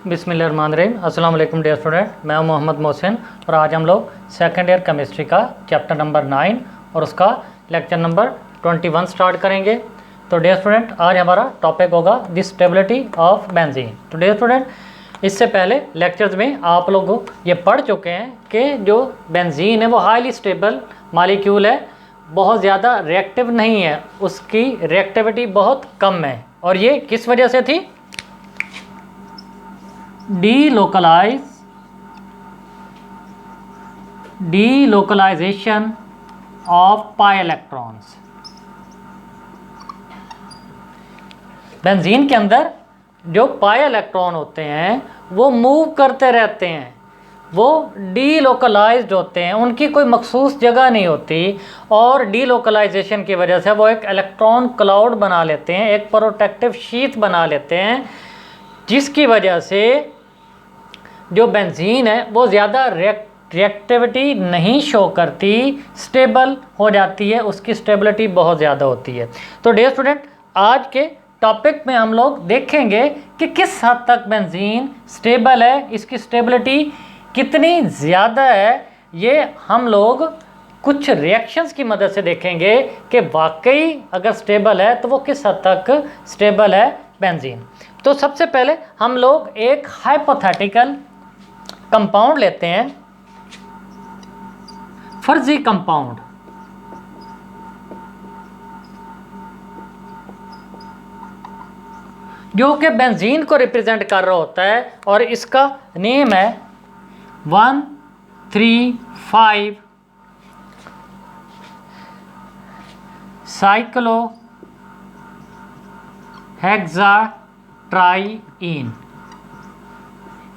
बिस्मिल्लाहिर्रहमानिर्रहीम। अस्सलाम वालेकुम डियर स्टूडेंट, मैं हूं मोहम्मद मोहसिन और आज हम लोग सेकेंड ईयर केमिस्ट्री का चैप्टर नंबर 9 और उसका लेक्चर नंबर 21 स्टार्ट करेंगे। तो डियर स्टूडेंट, आज हमारा टॉपिक होगा द स्टेबिलिटी ऑफ बेंजीन। तो डियर स्टूडेंट, इससे पहले लेक्चर्स में आप लोग ये पढ़ चुके हैं कि जो बेंजीन है वो हाईली स्टेबल मालिक्यूल है, बहुत ज़्यादा रिएक्टिव नहीं है, उसकी रिएक्टिविटी बहुत कम है। और ये किस वजह से थी? Delocalisation of pi electrons. Benzene के अंदर जो पाई इलेक्ट्रॉन होते हैं वो मूव करते रहते हैं, वो डीलोकलाइज्ड होते हैं, उनकी कोई मखसूस जगह नहीं होती और डीलोकलाइजेशन की वजह से वो एक इलेक्ट्रॉन क्लाउड बना लेते हैं, एक प्रोटेक्टिव शीट बना लेते हैं, जिसकी वजह से जो बेंजीन है वो ज़्यादा रिएक्टिविटी नहीं शो करती, स्टेबल हो जाती है, उसकी स्टेबिलिटी बहुत ज़्यादा होती है। तो डियर स्टूडेंट, आज के टॉपिक में हम लोग देखेंगे कि किस हद तक बेंजीन स्टेबल है, इसकी स्टेबिलिटी कितनी ज़्यादा है। ये हम लोग कुछ रिएक्शंस की मदद से देखेंगे कि वाकई अगर स्टेबल है तो वो किस हद तक स्टेबल है बेंजीन। तो सबसे पहले हम लोग एक हाइपोथेटिकल कंपाउंड लेते हैं, फर्जी कंपाउंड, जो कि बेंजीन को रिप्रेजेंट कर रहा होता है और इसका नेम है 1,3,5 साइक्लोहेक्साट्राईन।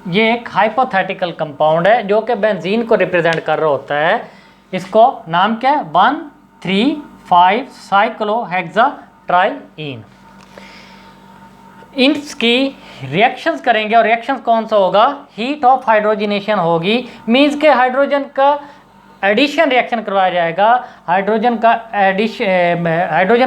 ये एक हाइपोथेटिकल कंपाउंड है जो कि बेंजीन को रिप्रेजेंट कर रहा होता है। इसको नाम क्या है? 1,3,5 साइक्लोहेक्साट्राईन। इसकी रिएक्शंस करेंगे और रिएक्शंस कौन सा होगा? हीट ऑफ हाइड्रोजनेशन होगी, मींस के हाइड्रोजन का एडिशन रिएक्शन करवाया जाएगा, हाइड्रोजन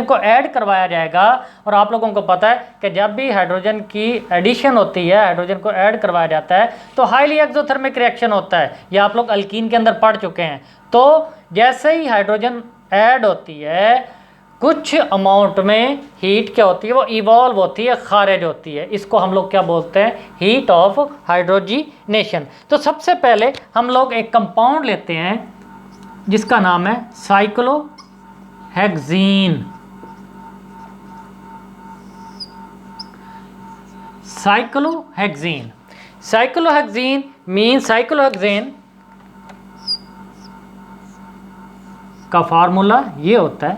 को ऐड करवाया जाएगा। और आप लोगों को पता है कि जब भी हाइड्रोजन की एडिशन होती है, हाइड्रोजन को ऐड करवाया जाता है तो हाईली एक्सोथर्मिक रिएक्शन होता है। ये आप लोग अल्कीन के अंदर पढ़ चुके हैं। तो जैसे ही हाइड्रोजन ऐड होती है, कुछ अमाउंट में हीट क्या होती है? वो इवॉल्व होती है, खारिज होती है। इसको हम लोग क्या बोलते हैं? Heat of hydrogenation. तो सबसे पहले हम लोग एक कंपाउंड लेते हैं जिसका नाम है साइक्लोहेक्सीन। साइक्लोहेक्सीन मीन्स साइक्लोहेक्सीन का फार्मूला ये होता है,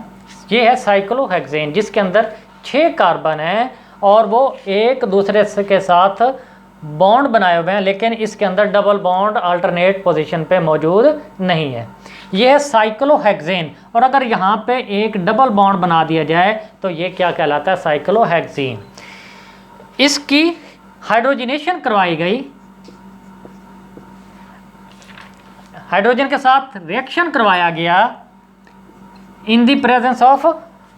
ये है साइक्लोहेक्सेन, जिसके अंदर 6 कार्बन हैं और वो एक दूसरे के साथ बॉन्ड बनाए हुए हैं, लेकिन इसके अंदर डबल बॉन्ड अल्टरनेट पोजीशन पे मौजूद नहीं है। ये है साइक्लोहेक्सेन। और अगर यहाँ पे एक डबल बॉन्ड बना दिया जाए तो ये क्या कहलाता है? साइक्लोहेक्सीन। इसकी हाइड्रोजनेशन करवाई गई, हाइड्रोजन के साथ रिएक्शन करवाया गया in the presence of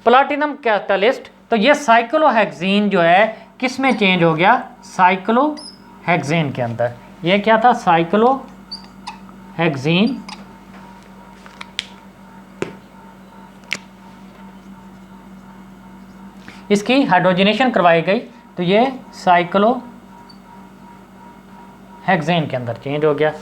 platinum catalyst. तो ये साइक्लोहेक्सीन जो है किस में चेंज हो गया? साइक्लोहेक्सेन के अंदर। ये क्या था? साइक्लोहेक्सीन। इसकी हाइड्रोजनेशन करवाई गई तो ये साइक्लोहेक्सेन के अंदर चेंज हो गया।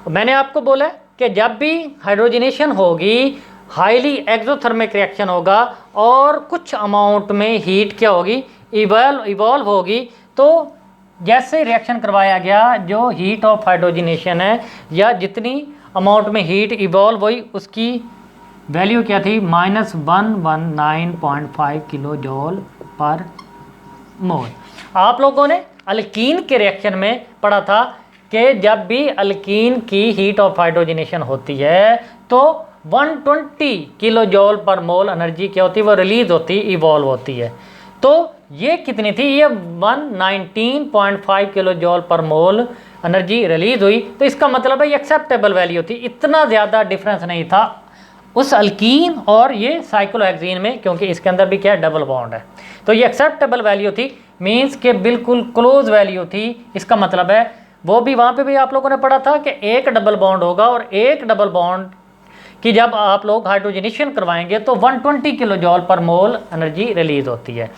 मैंने आपको बोला कि जब भी हाइड्रोजनेशन होगी, हाईली एक्सोथर्मिक रिएक्शन होगा और कुछ अमाउंट में हीट क्या होगी? इवॉल्व होगी। तो जैसे रिएक्शन करवाया गया, जो हीट ऑफ हाइड्रोजनेशन है या जितनी अमाउंट में हीट इवॉल्व हुई उसकी वैल्यू क्या थी? -119.5 किलो जॉल पर मोल। आप लोगों ने अल्कीन के रिएक्शन में पढ़ा था कि जब भी अल्कीन की हीट ऑफ हाइड्रोजनेशन होती है तो 120 kilo joule per mole energy क्या होती है? वो रिलीज होती, इवॉल्व होती है। तो ये कितनी थी? ये 119.5 kilo joule per mole energy release हुई। तो इसका मतलब है ये एक्सेप्टेबल वैल्यू थी, इतना ज़्यादा डिफरेंस नहीं था उस अल्कीन और ये साइक्लोहेक्सीन में, क्योंकि इसके अंदर भी क्या है? डबल बॉन्ड है। तो ये एक्सेप्टेबल वैल्यू थी। मीन्स के बिल्कुल क्लोज वैल्यू थी। इसका मतलब है वो भी वहाँ पे भी आप लोगों ने पढ़ा था कि एक डबल बॉन्ड होगा और एक डबल बॉन्ड कि जब आप लोग हाइड्रोजनेशन करवाएंगे तो 120 kilo joule per mole energy release होती है।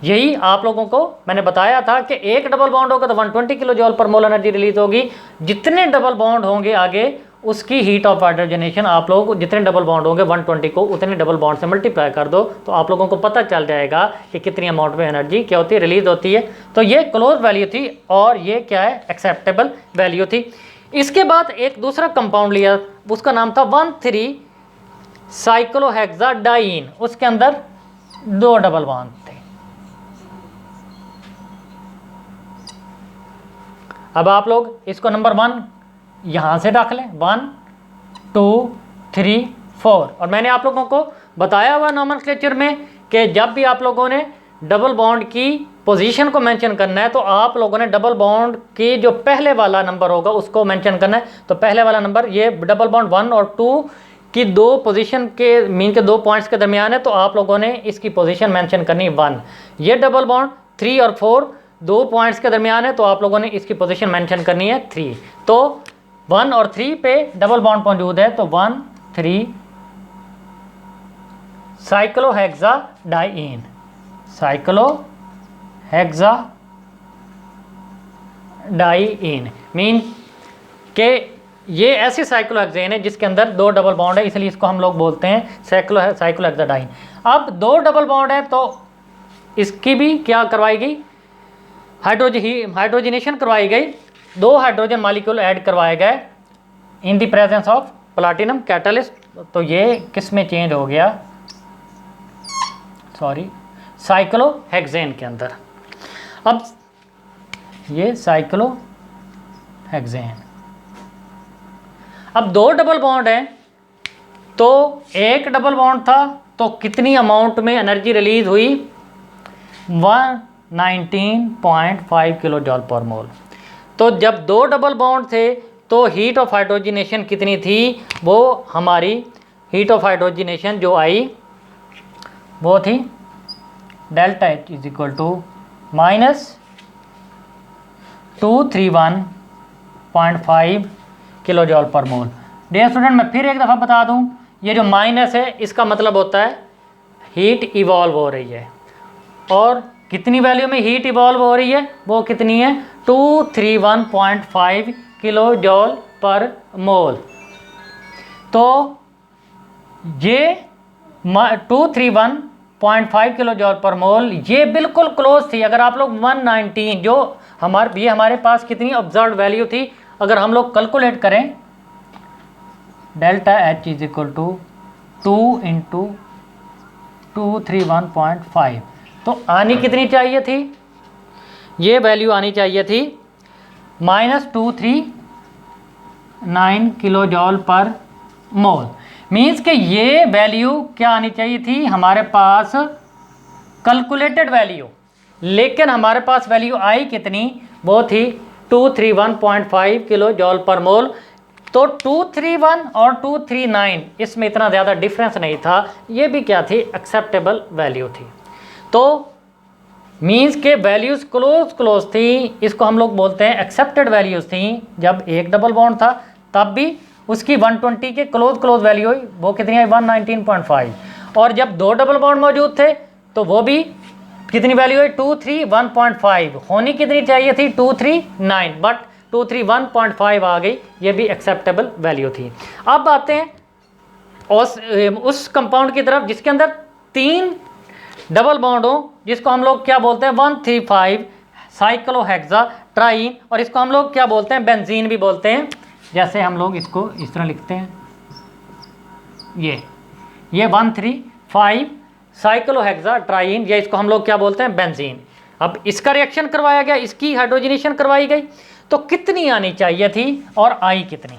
यही आप लोगों को मैंने बताया था कि एक डबल बॉन्ड होगा तो 120 kilo joule per mole energy release होगी। जितने डबल बॉन्ड होंगे आगे उसकी हीट ऑफ हाइड्रोजनेशन आप लोग जितने डबल बॉन्ड होंगे 120 को उतने डबल बॉन्ड से मल्टीप्लाई कर दो तो आप लोगों को पता चल जाएगा कि कितनी अमाउंट में एनर्जी क्या होती है, रिलीज होती है। तो ये क्लोज वैल्यू थी और ये क्या है, एक्सेप्टेबल वैल्यू थी। इसके बाद एक दूसरा कंपाउंड लिया, उसका नाम था 1,3 साइक्लोहेक्साडाइन। उसके अंदर 2 डबल बॉन्ड थे। अब आप लोग इसको नंबर 1 यहाँ से रख लें, 1 2 3 4। और मैंने आप लोगों को बताया हुआ नॉमेनक्लेचर में कि जब भी आप लोगों ने डबल बॉन्ड की पोजीशन को मेंशन करना है तो आप लोगों ने डबल बॉन्ड की जो पहले वाला नंबर होगा उसको मेंशन करना है। तो पहले वाला नंबर ये डबल बॉन्ड 1 और 2 की 2 पोजीशन के मीन के 2 पॉइंट्स के दरमियान है, तो आप लोगों ने इसकी पोजीशन मेंशन करनी 1। ये डबल बॉन्ड 3 और 4 2 पॉइंट्स के दरमियान है, तो आप लोगों ने इसकी पोजीशन मेंशन करनी है 3। तो 1 और 3 पे डबल बॉन्ड मौजूद है, तो 1 3 साइक्लोहेक्साडाइन, साइक्लोहेक्साडाइन मीन के ये ऐसी साइक्लोहेक्सेन है जिसके अंदर 2 डबल बॉन्ड है, इसलिए इसको हम लोग बोलते हैं साइक्लोहेक्साडाइन। अब 2 डबल बॉन्ड है तो इसकी भी क्या करवाई गई, हाइड्रोजनेशन करवाई गई। 2 हाइड्रोजन मॉलिक्यूल ऐड करवाए गए in the presence of platinum catalyst. तो ये किस में चेंज हो गया, सॉरी, साइक्लोहेक्सेन के अंदर। अब ये साइक्लोहेक्सेन, अब 2 डबल बॉन्ड है तो एक डबल बॉन्ड था तो कितनी अमाउंट में एनर्जी रिलीज हुई, 119.5 किलो जॉल पर मोल। तो जब 2 डबल बॉन्ड थे तो हीट ऑफ हाइड्रोजनेशन कितनी थी, वो हमारी हीट ऑफ हाइड्रोजनेशन जो आई वो थी delta H is equal to -231.5 kilo joule per mole. Dear student, मैं फिर एक दफ़ा बता दूं, ये जो माइनस है इसका मतलब होता है हीट इवॉल्व हो रही है। और कितनी वैल्यू में हीट इवॉल्व हो रही है, वो कितनी है, 231.5 किलो जॉल पर मोल। तो ये 231.5 किलो जॉल पर मोल ये बिल्कुल क्लोज थी। अगर आप लोग 119 जो हमारे पास कितनी ऑब्जर्व वैल्यू थी, अगर हम लोग कैलकुलेट करें delta H is equal to 2 × 231.5, तो आनी कितनी चाहिए थी, ये वैल्यू आनी चाहिए थी -239 किलो जॉल पर मोल। मीन्स कि ये वैल्यू क्या आनी चाहिए थी हमारे पास, कैलकुलेटेड वैल्यू, लेकिन हमारे पास वैल्यू आई कितनी, वो थी 231.5 किलो जॉल पर मोल। तो 231 और 239 इसमें इतना ज़्यादा डिफरेंस नहीं था, ये भी क्या थी, एक्सेप्टेबल वैल्यू थी। तो मीन्स के वैल्यूज़ क्लोज थी, इसको हम लोग बोलते हैं एक्सेप्टेड वैल्यूज़ थी। जब एक डबल बॉन्ड था तब भी उसकी 120 के क्लोज वैल्यू हुई, वो कितनी आई, 119.5। और जब 2 डबल बॉन्ड मौजूद थे तो वो भी कितनी वैल्यू है, 231.5। होनी कितनी चाहिए थी, 239, बट 231.5 आ गई, ये भी एक्सेप्टेबल वैल्यू थी। अब आते हैं उस कंपाउंड की तरफ जिसके अंदर 3 डबल बॉन्ड हो, जिसको हम लोग क्या बोलते हैं, 135 साइक्लोहेक्साट्राइन, और इसको हम लोग क्या बोलते हैं, बेंजीन भी बोलते हैं। जैसे हम लोग इसको इस तरह लिखते हैं, ये 135 साइक्लोहेक्साट्राइन, या इसको हम लोग क्या बोलते हैं, बेंजीन। अब इसका रिएक्शन करवाया गया, इसकी हाइड्रोजनेशन करवाई गई, तो कितनी आनी चाहिए थी और आई कितनी,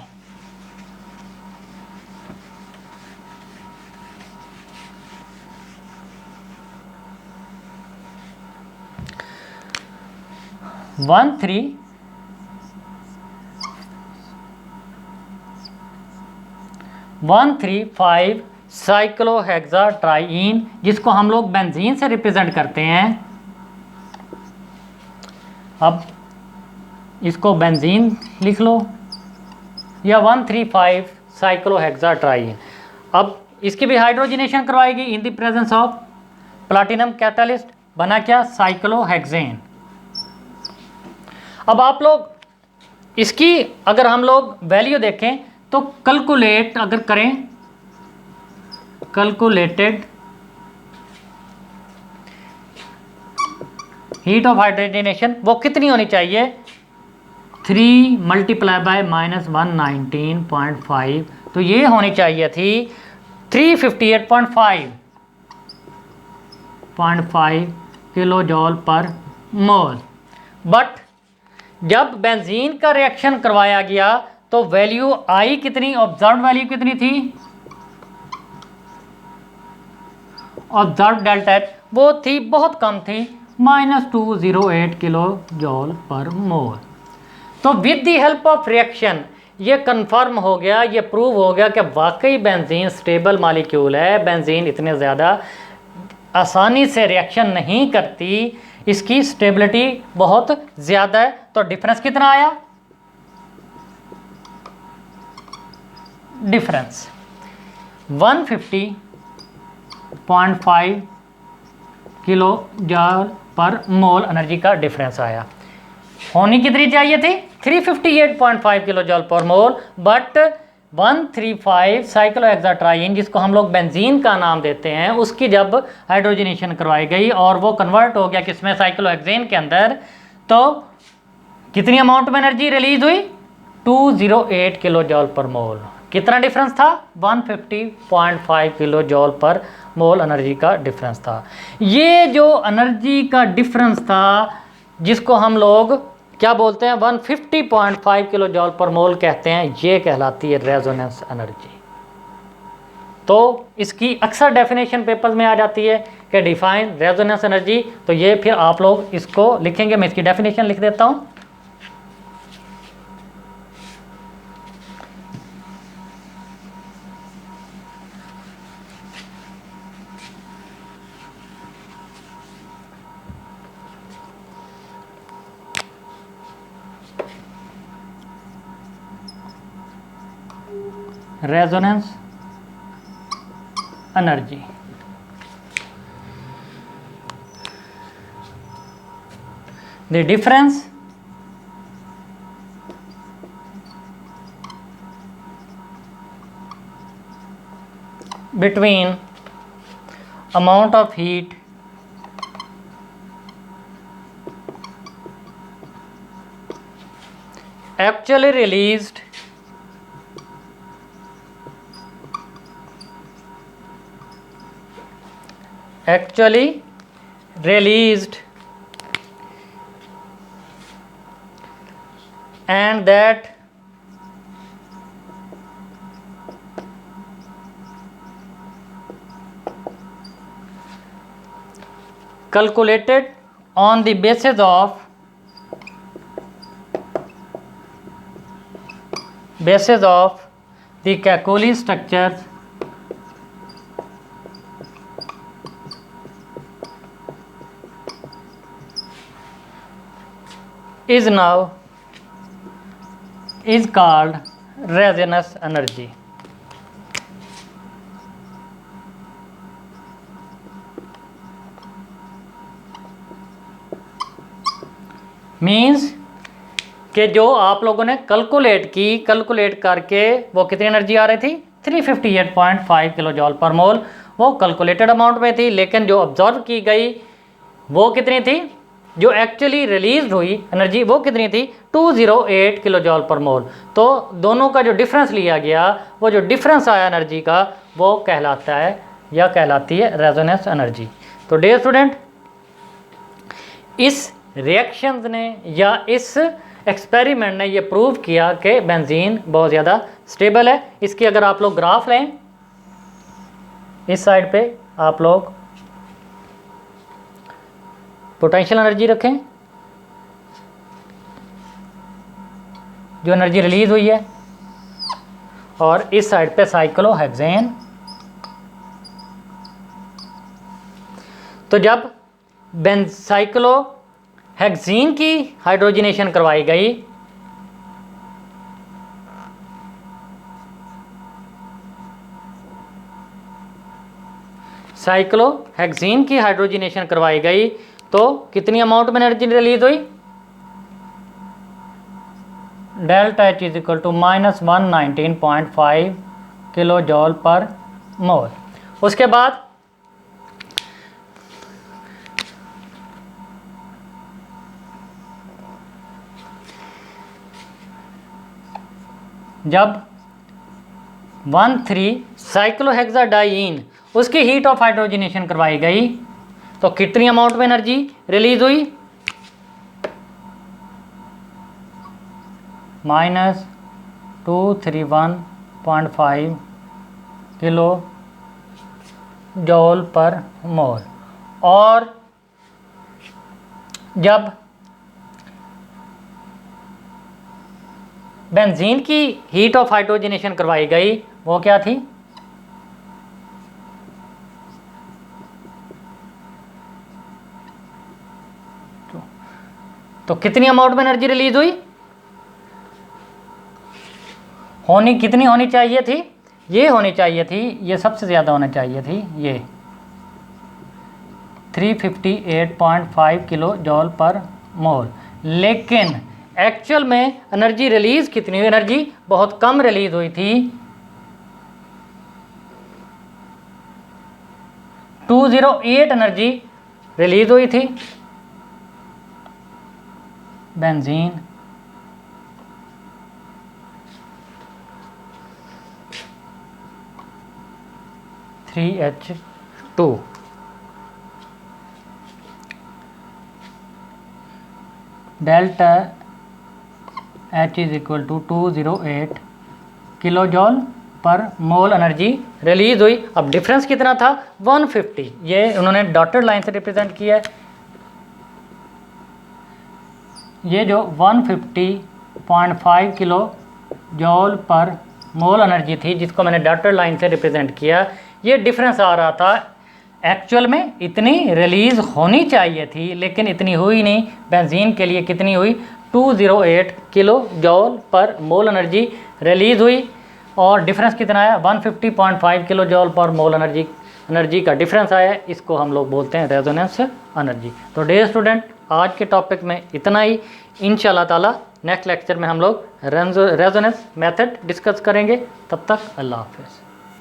वन 135 साइक्लोहेक्साट्राइन, जिसको हम लोग बेंजीन से रिप्रेजेंट करते हैं, अब इसको बेंजीन लिख लो, या 135 साइक्लोहेक्साट्राइन। अब इसकी भी हाइड्रोजनेशन करवाएगी in the presence of platinum catalyst, बना क्या, साइक्लोहेक्सेन। अब आप लोग इसकी अगर हम लोग वैल्यू देखें तो कैलकुलेट अगर करें, कैलकुलेटेड हीट ऑफ हाइड्रोजनेशन वो कितनी होनी चाहिए, 3 मल्टीप्लाई बाय -119.5, तो ये होनी चाहिए थी 358.5 kilo joule per mole. But जब बेंजीन का रिएक्शन करवाया गया तो वैल्यू आई कितनी, ऑब्जर्व वैल्यू कितनी थी, ऑब्जर्व डेल्टा एच वो थी बहुत कम थी, -208 किलो जॉल पर मोल। तो with the help of reaction ये कंफर्म हो गया, ये प्रूव हो गया कि वाकई बेंजीन स्टेबल मॉलिक्यूल है। बेंजीन इतने ज़्यादा आसानी से रिएक्शन नहीं करती, इसकी स्टेबिलिटी बहुत ज़्यादा है। तो डिफरेंस कितना आया, difference 150.5 kilo joule per mole energy का डिफरेंस आया। होनी कितनी चाहिए थी, 358.5 kilo joule per mole, but 135 साइक्लोहेक्साट्राइन जिसको हम लोग बेंजीन का नाम देते हैं, उसकी जब हाइड्रोजनेशन करवाई गई और वो कन्वर्ट हो गया किसमें, साइक्लोहेक्सेन के अंदर, तो कितनी अमाउंट में एनर्जी रिलीज हुई, 208 किलो जॉल पर मोल। कितना डिफरेंस था, 150.5 kilo joule per mole energy का डिफरेंस था। ये जो एनर्जी का डिफरेंस था जिसको हम लोग क्या बोलते हैं, 150.5 किलो जॉल पर मोल कहते हैं, ये कहलाती है रेजोनेंस एनर्जी। तो इसकी अक्सर डेफिनेशन पेपर्स में आ जाती है कि डिफाइन रेजोनेंस एनर्जी, तो ये फिर आप लोग इसको लिखेंगे, मैं इसकी डेफिनेशन लिख देता हूँ। Resonance energy, the difference between amount of heat actually released and that calculated on the basis of the Kekuli structures is called resonance energy. Means कि जो आप लोगों ने कैलकुलेट करके वो कितनी एनर्जी आ रही थी, 358.5 किलो जॉल पर मोल, वो कैलकुलेटेड अमाउंट में थी, लेकिन जो ऑब्जर्व की गई वो कितनी थी, जो एक्चुअली रिलीज हुई एनर्जी वो कितनी थी, 208 किलो जॉल पर मोल। तो दोनों का जो डिफरेंस लिया गया, वो जो डिफरेंस आया एनर्जी का, वो कहलाता है या कहलाती है रेजोनेंस एनर्जी। तो डियर स्टूडेंट, इस रिएक्शंस ने या इस एक्सपेरिमेंट ने ये प्रूव किया कि बेंजीन बहुत ज़्यादा स्टेबल है। इसकी अगर आप लोग ग्राफ लें, इस साइड पे आप लोग पोटेंशियल एनर्जी रखें, जो एनर्जी रिलीज हुई है, और इस साइड पे साइक्लोहेक्सेन। तो जब हेक्सीन की हाइड्रोजनेशन करवाई गई, साइक्लोहेक्सीन की हाइड्रोजनेशन करवाई गई तो कितनी अमाउंट में एनर्जी रिलीज हुई? Delta H is equal to -119.5 kilo joule per mole. उसके बाद जब 1,3 साइक्लोहेक्साडाइन उसकी हीट ऑफ हाइड्रोजनेशन करवाई गई तो कितनी अमाउंट में एनर्जी रिलीज हुई? -231.5 किलो जॉल पर मोल। और जब बेंजीन की हीट ऑफ हाइड्रोजनेशन करवाई गई वो क्या थी? तो कितनी अमाउंट में एनर्जी रिलीज हुई? कितनी होनी चाहिए थी? ये होनी चाहिए थी, ये सबसे ज़्यादा होना चाहिए थी, ये 358.5 किलो जॉल पर मोल। लेकिन एक्चुअल में एनर्जी रिलीज कितनी हुई? एनर्जी बहुत कम रिलीज हुई थी, 208 एनर्जी रिलीज हुई थी। Benzene (3H2) delta H is equal to 208 kilo joule per mole energy release हुई। अब डिफरेंस कितना था? 150। ये उन्होंने डॉटेड लाइन से रिप्रेजेंट किया है। ये जो 150.5 kilo joule per mole energy थी जिसको मैंने डॉटेड लाइन से रिप्रेजेंट किया, ये डिफरेंस आ रहा था। एक्चुअल में इतनी रिलीज होनी चाहिए थी लेकिन इतनी हुई नहीं। बेंजीन के लिए कितनी हुई? 208 kilo joule per mole energy release हुई। और डिफरेंस कितना आया? 150.5 kilo joule per mole energy का डिफरेंस आया। इसको हम लोग बोलते हैं रेजोनेंस एनर्जी। तो डियर स्टूडेंट, आज के टॉपिक में इतना ही। इंशाल्लाह ताला नेक्स्ट लेक्चर में हम लोग रेजोनेंस मेथड डिस्कस करेंगे। तब तक अल्लाह हाफ़िज़।